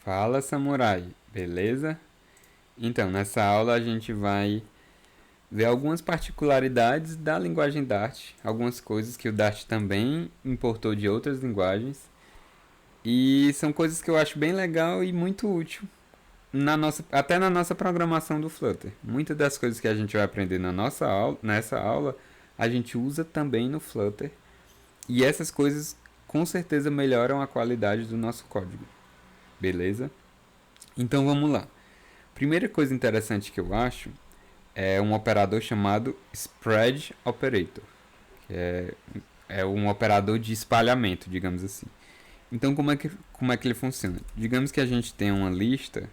Fala, samurai, beleza? Então, nessa aula a gente vai ver algumas particularidades da linguagem Dart, algumas coisas que o Dart também importou de outras linguagens, e são coisas que eu acho bem legal e muito útil até na nossa programação do Flutter. Muitas das coisas que a gente vai aprender nessa aula, a gente usa também no Flutter, e essas coisas com certeza melhoram a qualidade do nosso código, beleza? Então vamos lá. Primeira coisa interessante que eu acho é um operador chamado Spread Operator, que é um operador de espalhamento, digamos assim. Então como é que ele funciona? Digamos que a gente tem uma lista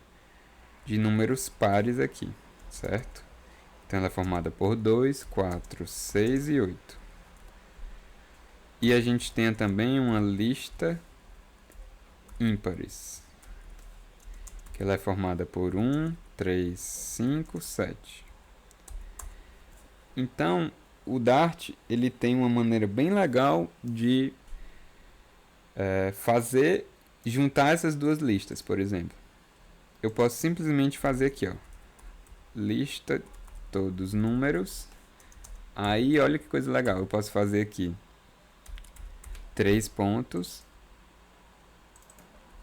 de números pares aqui, certo? Então ela é formada por 2, 4, 6 e 8. E a gente tem também uma lista ímpares, que ela é formada por 1, 3, 5, 7. Então, o Dart ele tem uma maneira bem legal de juntar essas duas listas, por exemplo. Eu posso simplesmente fazer aqui, ó, lista todos os números. Aí, olha que coisa legal, eu posso fazer aqui 3 pontos,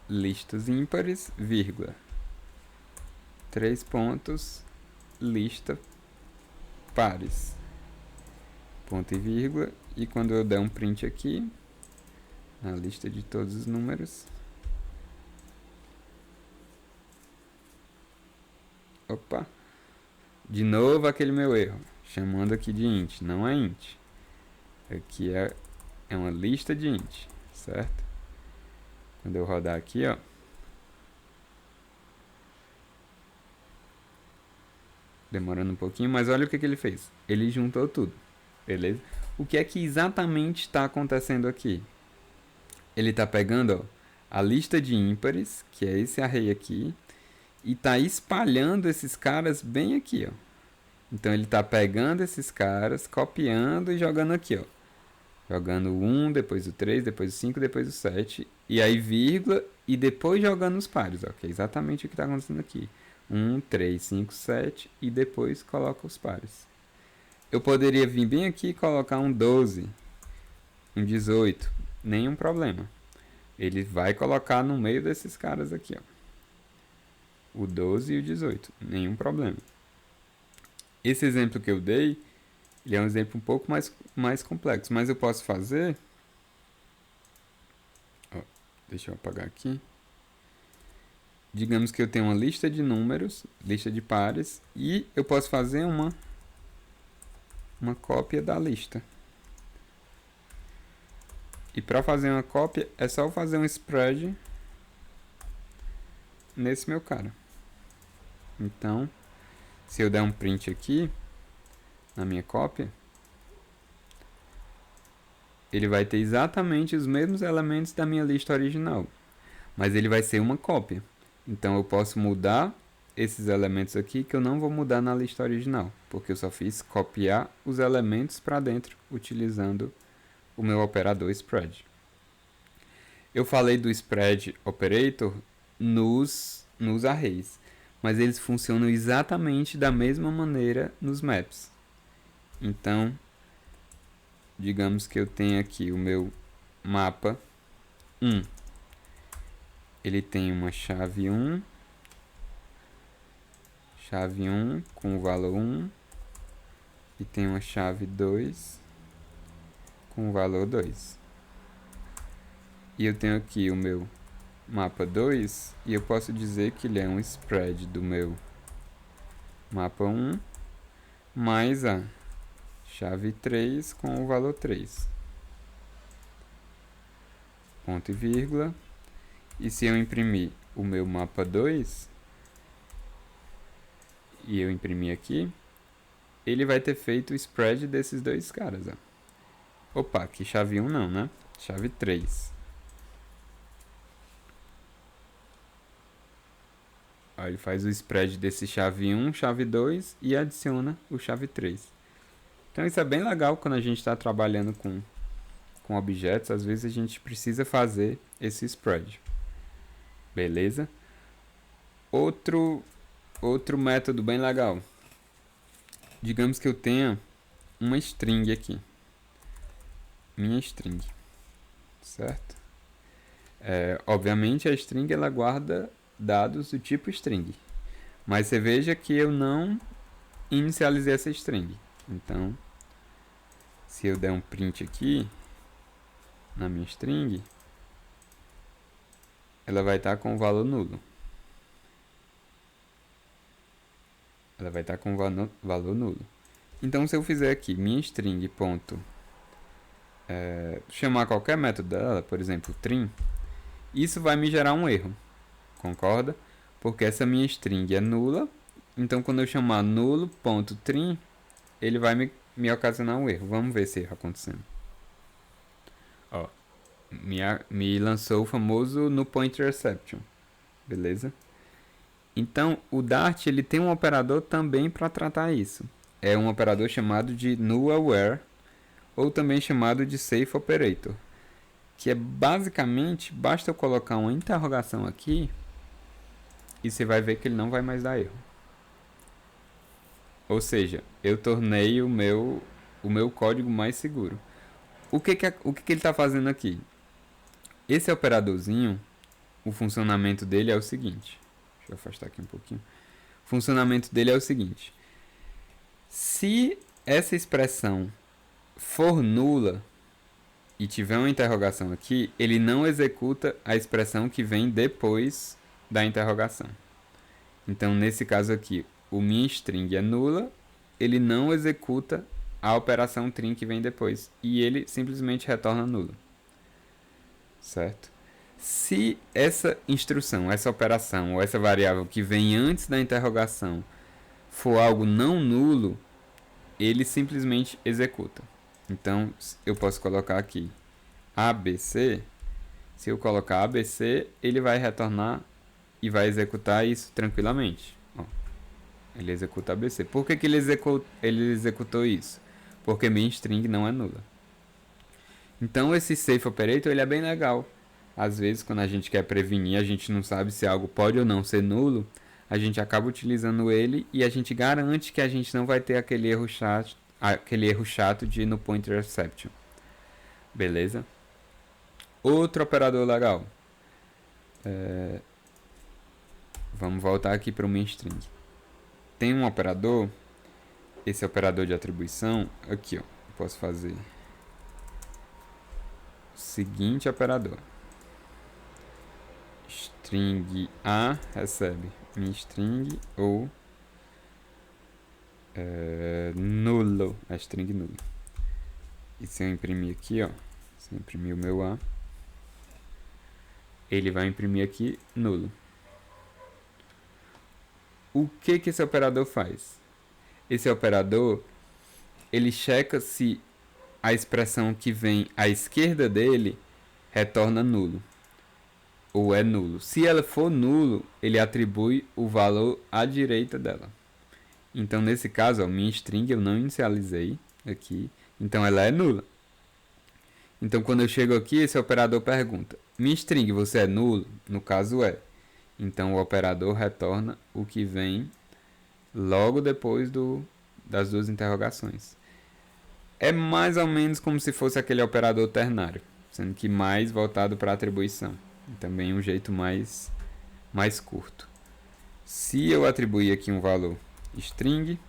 listas ímpares, vírgula, 3 pontos, lista pares, ponto e vírgula, e quando eu der um print aqui, na lista de todos os números, opa, de novo aquele meu erro, chamando aqui de int, não é int, aqui é uma lista de int, certo? Quando eu rodar aqui, ó, demorando um pouquinho, mas olha o que ele fez. Ele juntou tudo, beleza? O que é que exatamente está acontecendo aqui? Ele está pegando, ó, a lista de ímpares, que é esse array aqui, e está espalhando esses caras bem aqui, ó. Então ele está pegando esses caras, copiando e jogando aqui, ó. Jogando o 1, depois o 3, depois o 5, depois o 7, e aí vírgula, e depois jogando os pares, ó, que é exatamente o que está acontecendo aqui. 1, 3, 5, 7 e depois coloca os pares. Eu poderia vir bem aqui e colocar um 12, um 18, nenhum problema. Ele vai colocar no meio desses caras aqui, ó. O 12 e o 18, nenhum problema. Esse exemplo que eu dei, ele é um exemplo um pouco mais complexo, mas eu posso fazer... Ó, deixa eu apagar aqui. Digamos que eu tenho uma lista de números, lista de pares, e eu posso fazer uma cópia da lista. E para fazer uma cópia, é só eu fazer um spread nesse meu cara. Então, se eu der um print aqui, na minha cópia, ele vai ter exatamente os mesmos elementos da minha lista original, mas ele vai ser uma cópia. Então eu posso mudar esses elementos aqui que eu não vou mudar na lista original, porque eu só fiz copiar os elementos para dentro utilizando o meu operador spread. Eu falei do spread operator nos arrays, mas eles funcionam exatamente da mesma maneira nos maps. Então, digamos que eu tenho aqui o meu mapa 1. Ele tem uma chave 1 com o valor 1 e tem uma chave 2 com o valor 2. E eu tenho aqui o meu mapa 2 e eu posso dizer que ele é um spread do meu mapa 1 mais a chave 3 com o valor 3. Ponto e vírgula. E se eu imprimir o meu mapa 2 e eu imprimir aqui, ele vai ter feito o spread desses dois caras, ó. Opa, aqui chave 1 não, né? Chave 3. Ó, ele faz o spread desse chave 1, chave 2 e adiciona o chave 3. Então isso é bem legal quando a gente está trabalhando com objetos. Às vezes a gente precisa fazer esse spread. Beleza? Outro método bem legal. Digamos que eu tenha uma string aqui. Minha string. Certo? Obviamente a string ela guarda dados do tipo string. Mas você veja que eu não inicializei essa string. Então, se eu der um print aqui na minha string, ela vai estar com o valor nulo. Ela vai estar com o valor nulo. Então, se eu fizer aqui minha string ponto, chamar qualquer método dela, por exemplo, trim, isso vai me gerar um erro. Concorda? Porque essa minha string é nula. Então, quando eu chamar nulo.trim, ele vai me ocasionar um erro. Vamos ver esse erro acontecendo. Ó, me lançou o famoso nullPointerException. Beleza? Então, o Dart ele tem um operador também para tratar isso. É um operador chamado de nullAware, ou também chamado de safe_operator, que é basicamente, basta eu colocar uma interrogação aqui, e você vai ver que ele não vai mais dar erro. Ou seja, eu tornei o meu código mais seguro. O que ele está fazendo aqui? Esse operadorzinho, o funcionamento dele é o seguinte. Deixa eu afastar aqui um pouquinho. O funcionamento dele é o seguinte. Se essa expressão for nula e tiver uma interrogação aqui, ele não executa a expressão que vem depois da interrogação. Então, nesse caso aqui, o minha string é nula, ele não executa a operação trim que vem depois, e ele simplesmente retorna nulo. Certo? Se essa instrução, essa operação ou essa variável que vem antes da interrogação for algo não nulo, ele simplesmente executa. Então, eu posso colocar aqui ABC. Se eu colocar ABC, ele vai retornar e vai executar isso tranquilamente. Ó, ele executa ABC. Por que ele executou isso? Porque minha string não é nula. Então, esse safe operator ele é bem legal. Às vezes, quando a gente quer prevenir, a gente não sabe se algo pode ou não ser nulo, a gente acaba utilizando ele e a gente garante que a gente não vai ter aquele erro chato de nullPointerException. Beleza? Outro operador legal. Vamos voltar aqui para o main string. Tem um operador, esse operador de atribuição, aqui ó, eu posso fazer o seguinte operador. String A recebe minha string ou nulo, a string nulo. E se eu imprimir aqui, ó, se eu imprimir o meu A, ele vai imprimir aqui nulo. O que esse operador faz? Esse operador, ele checa se a expressão que vem à esquerda dele retorna nulo. Ou é nulo. Se ela for nulo, ele atribui o valor à direita dela. Então, nesse caso, ó, minha string eu não inicializei aqui. Então, ela é nula. Então, quando eu chego aqui, esse operador pergunta: minha string, você é nulo? No caso, é. Então, o operador retorna o que vem logo depois das duas interrogações. É mais ou menos como se fosse aquele operador ternário, sendo que mais voltado para atribuição. E também um jeito mais curto. Se eu atribuir aqui um valor string,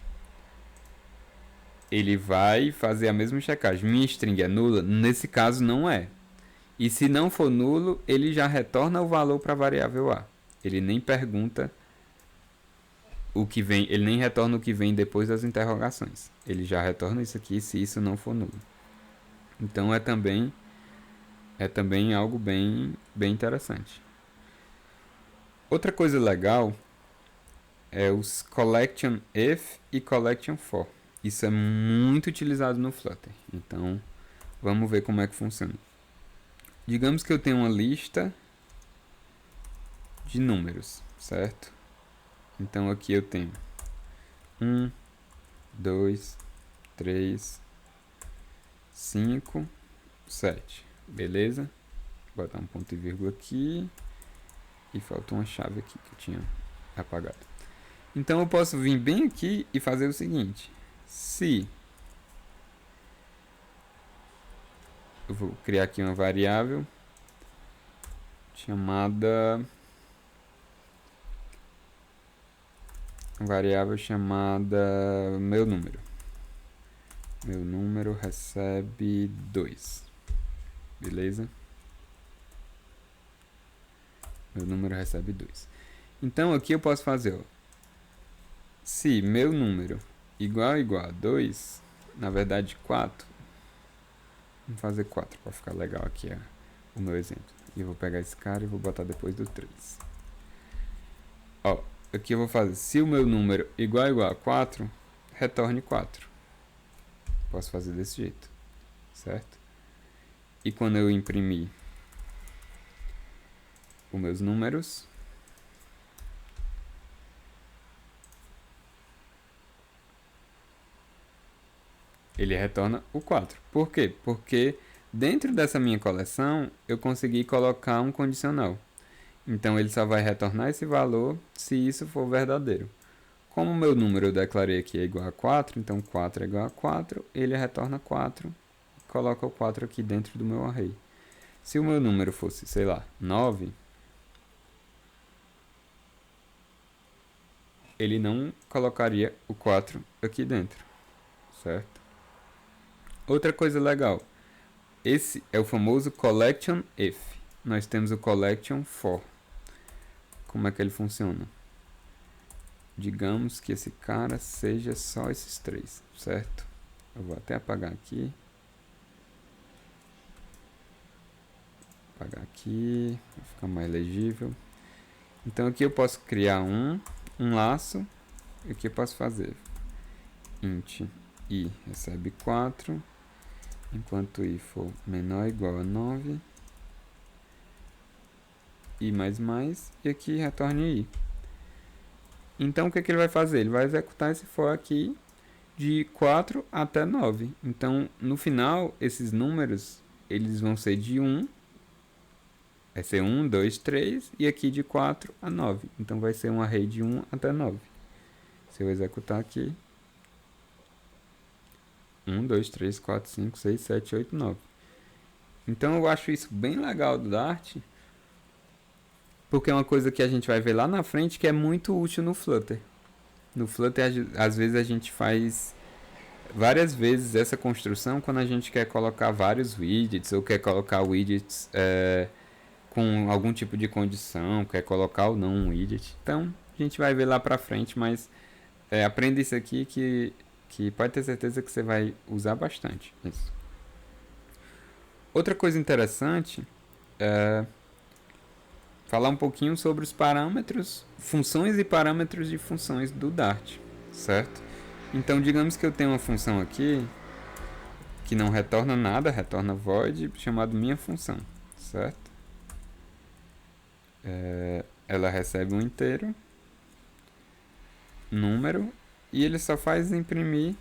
ele vai fazer a mesma checagem. Minha string é nula? Nesse caso não é. E se não for nulo, ele já retorna o valor para a variável A. Ele nem pergunta o que vem, ele nem retorna o que vem depois das interrogações. Ele já retorna isso aqui se isso não for nulo. Então é também algo bem interessante. Outra coisa legal é os collection if e collection for. Isso é muito utilizado no Flutter. Então, vamos ver como é que funciona. Digamos que eu tenho uma lista de números, certo? Então, aqui eu tenho 1, 2, 3, 5, 7. Beleza? Vou botar um ponto e vírgula aqui. E falta uma chave aqui que eu tinha apagado. Então eu posso vir bem aqui e fazer o seguinte. Se eu vou criar aqui uma variável chamada meu número. Meu número recebe 2. Beleza? Meu número recebe 2. Então aqui eu posso fazer, ó, se meu número igual a 2, na verdade 4, vamos fazer 4 para ficar legal aqui o meu exemplo. E eu vou pegar esse cara e vou botar depois do 3. Ó, aqui eu vou fazer, se o meu número igual a 4, retorne 4. Posso fazer desse jeito, certo? E quando eu imprimir os meus números, ele retorna o 4. Por quê? Porque dentro dessa minha coleção eu consegui colocar um condicional. Então ele só vai retornar esse valor se isso for verdadeiro. Como o meu número eu declarei aqui é igual a 4, então 4 é igual a 4, ele retorna 4, coloca o 4 aqui dentro do meu array. Se o meu número fosse, sei lá, 9, ele não colocaria o 4 aqui dentro, certo? Outra coisa legal, esse é o famoso collection if. Nós temos o collection for. Como é que ele funciona? Digamos que esse cara seja só esses 3, certo? Eu vou até apagar aqui. Apagar aqui, para ficar mais legível. Então aqui eu posso criar um laço. E aqui eu posso fazer int i recebe 4, enquanto i for menor ou igual a 9, i mais, e aqui retorne i. Então o que ele vai fazer? Ele vai executar esse for aqui de 4 até 9. Então no final esses números eles vão ser de 1, vai ser 1, 2, 3, e aqui de 4 a 9. Então vai ser um array de 1 até 9. Se eu executar aqui, 1, 2, 3, 4, 5, 6, 7, 8, 9. Então eu acho isso bem legal do Dart, porque é uma coisa que a gente vai ver lá na frente que é muito útil no Flutter. No Flutter, às vezes a gente faz várias vezes essa construção quando a gente quer colocar vários widgets ou quer colocar widgets com algum tipo de condição, quer colocar ou não um widget. Então a gente vai ver lá pra frente, mas aprenda isso aqui que pode ter certeza que você vai usar bastante isso. Outra coisa interessante é falar um pouquinho sobre os parâmetros, funções e parâmetros de funções do Dart, certo? Então, digamos que eu tenho uma função aqui que não retorna nada, retorna void, chamado minha função, certo? Ela recebe um inteiro, número, e ele só faz imprimir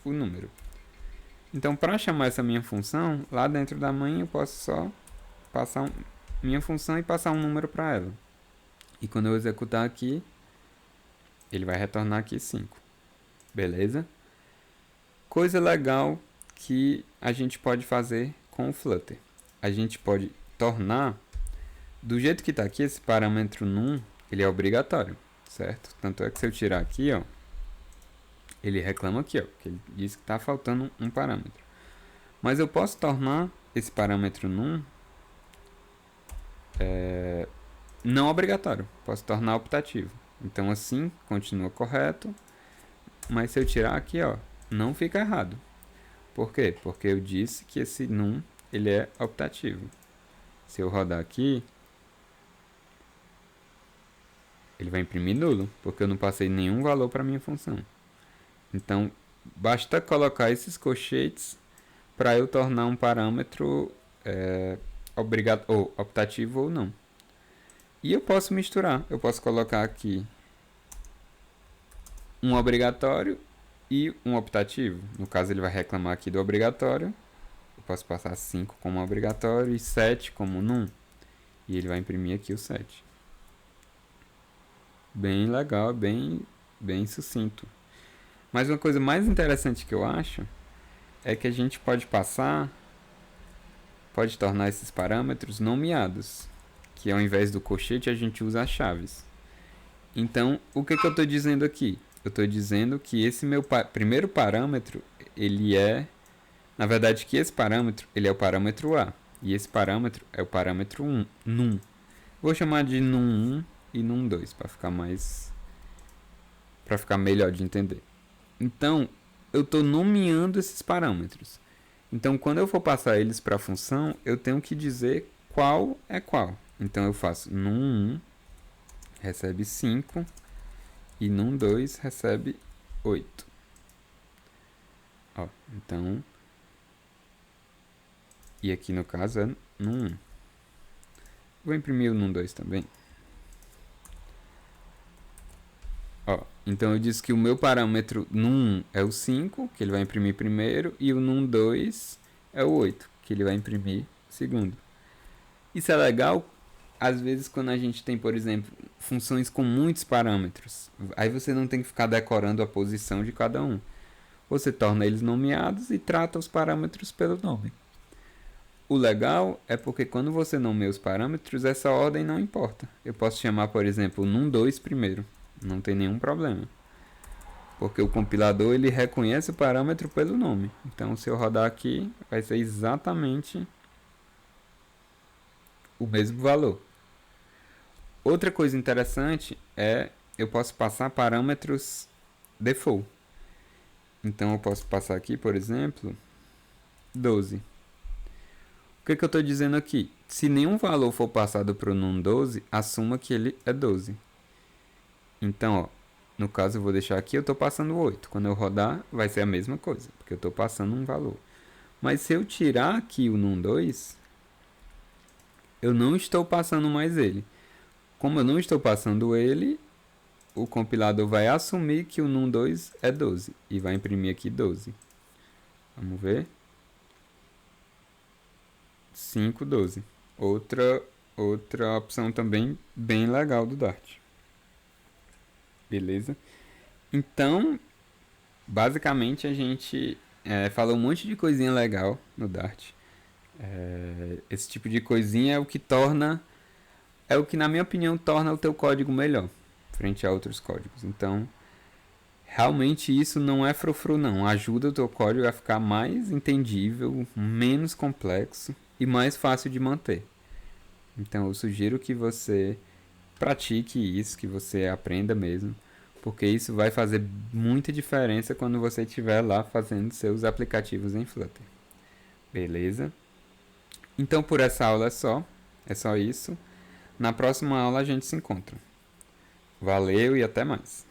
o número. Então, para chamar essa minha função, lá dentro da main eu posso só passar minha função e passar um número para ela. E quando eu executar aqui, ele vai retornar aqui 5. Beleza? Coisa legal que a gente pode fazer com o Flutter. A gente pode tornar, do jeito que está aqui, esse parâmetro num, ele é obrigatório, certo? Tanto é que se eu tirar aqui, ó, ele reclama aqui, ó, que ele diz que está faltando um parâmetro. Mas eu posso tornar esse parâmetro num não obrigatório, posso tornar optativo. Então assim continua correto, mas se eu tirar aqui, ó, não fica errado. Por quê? Porque eu disse que esse num ele é optativo. Se eu rodar aqui, ele vai imprimir nulo, porque eu não passei nenhum valor para minha função. Então basta colocar esses colchetes para eu tornar um parâmetro optativo ou não. E eu posso misturar. Eu posso colocar aqui um obrigatório e um optativo. No caso, ele vai reclamar aqui do obrigatório. Eu posso passar 5 como obrigatório e 7 como num. E ele vai imprimir aqui o 7. bem legal, bem sucinto. Mas uma coisa mais interessante que eu acho é que a gente pode tornar esses parâmetros nomeados, que ao invés do colchete a gente usa as chaves. Então, o que eu estou dizendo aqui? Eu estou dizendo que esse meu primeiro parâmetro, ele é, na verdade, que esse parâmetro, ele é o parâmetro A, e esse parâmetro é o parâmetro num. Vou chamar de num1 e num2 para ficar melhor de entender. Então, eu estou nomeando esses parâmetros. Então, quando eu for passar eles para a função, eu tenho que dizer qual é qual. Então, eu faço num1 recebe 5 e num2 recebe 8. Ó, então, e aqui no caso é num1. Vou imprimir o num2 também. Ó, então eu disse que o meu parâmetro num1 é o 5, que ele vai imprimir primeiro, e o num2 é o 8, que ele vai imprimir segundo. Isso é legal, às vezes, quando a gente tem, por exemplo, funções com muitos parâmetros. Aí você não tem que ficar decorando a posição de cada um. Você torna eles nomeados e trata os parâmetros pelo nome. O legal é porque quando você nomeia os parâmetros, essa ordem não importa. Eu posso chamar, por exemplo, num2 primeiro. Não tem nenhum problema. Porque o compilador ele reconhece o parâmetro pelo nome. Então, se eu rodar aqui, vai ser exatamente o mesmo valor. Outra coisa interessante é eu posso passar parâmetros default. Então, eu posso passar aqui, por exemplo, 12. O que eu estou dizendo aqui? Se nenhum valor for passado para o num12, assuma que ele é 12. Então, ó, no caso eu vou deixar aqui, eu estou passando 8. Quando eu rodar, vai ser a mesma coisa, porque eu estou passando um valor. Mas se eu tirar aqui o num2, eu não estou passando mais ele. Como eu não estou passando ele, o compilador vai assumir que o num2 é 12 e vai imprimir aqui 12. Vamos ver. 5, 12. Outra opção também bem legal do Dart. Beleza? Então, basicamente a gente falou um monte de coisinha legal no Dart. Esse tipo de coisinha é o que na minha opinião torna o teu código melhor frente a outros códigos. Então, realmente isso não é frufru não, ajuda o teu código a ficar mais entendível, menos complexo e mais fácil de manter. Então, eu sugiro que você pratique isso, que você aprenda mesmo, porque isso vai fazer muita diferença quando você estiver lá fazendo seus aplicativos em Flutter. Beleza? Então, por essa aula é só isso. Na próxima aula a gente se encontra. Valeu e até mais!